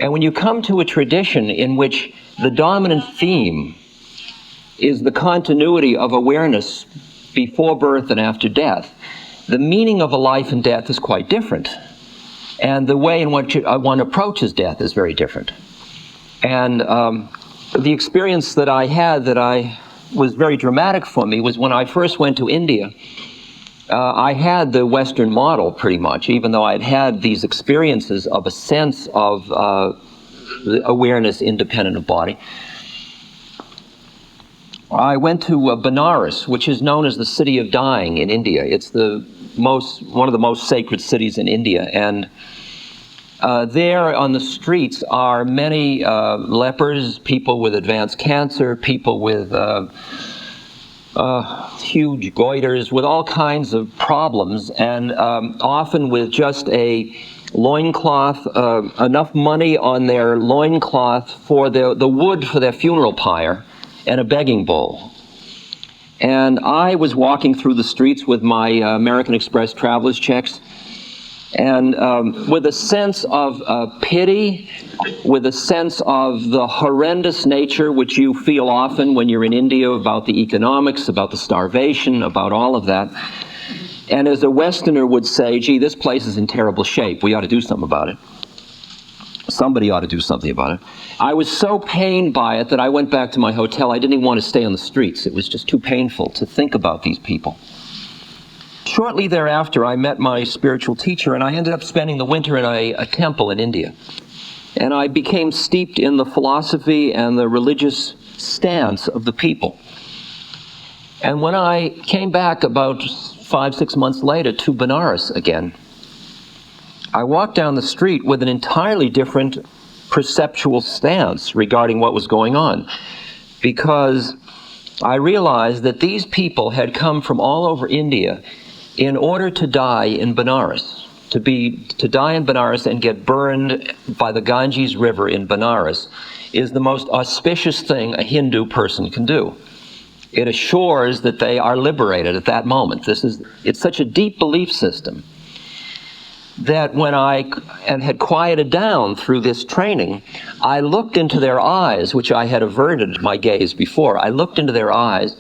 And when you come to a tradition in which the dominant theme is the continuity of awareness before birth and after death, the meaning of a life and death is quite different. And the way in which one approaches death is very different. And the experience that I had was very dramatic for me was when I first went to India. I had the Western model pretty much, even though I'd had these experiences of a sense of awareness independent of body. I went to Benaras, which is known as the city of dying in India. It's one of the most sacred cities in India. And there on the streets are many lepers, people with advanced cancer, people with huge goiters, with all kinds of problems, and often with just a loincloth, enough money on their loincloth for the wood for their funeral pyre, and a begging bowl. And I was walking through the streets with my American Express traveler's checks, and with a sense of pity, with a sense of the horrendous nature which you feel often when you're in India about the economics, about the starvation, about all of that. And as a Westerner would say, gee, this place is in terrible shape. We ought to do something about it. Somebody ought to do something about it. I was so pained by it that I went back to my hotel. I didn't even want to stay on the streets. It was just too painful to think about these people. Shortly thereafter, I met my spiritual teacher, and I ended up spending the winter in a temple in India. And I became steeped in the philosophy and the religious stance of the people. And when I came back about 5-6 months later to Benaras again, I walked down the street with an entirely different perceptual stance regarding what was going on, because I realized that these people had come from all over India in order to die in Benaras, to die in Benaras and get burned by the Ganges River in Benaras is the most auspicious thing a Hindu person can do. It assures that they are liberated at that moment. It's such a deep belief system that when I had quieted down through this training, I looked into their eyes, which I had averted my gaze before. I looked into their eyes,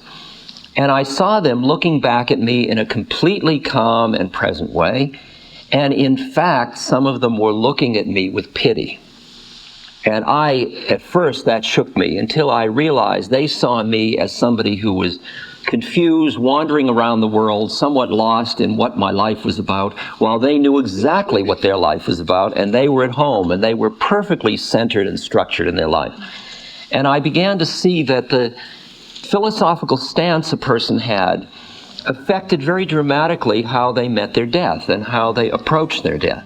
and I saw them looking back at me in a completely calm and present way. And in fact, some of them were looking at me with pity. And at first, that shook me until I realized they saw me as somebody who was confused, wandering around the world, somewhat lost in what my life was about, while they knew exactly what their life was about, and they were at home, and they were perfectly centered and structured in their life. And I began to see that the philosophical stance a person had affected very dramatically how they met their death and how they approached their death.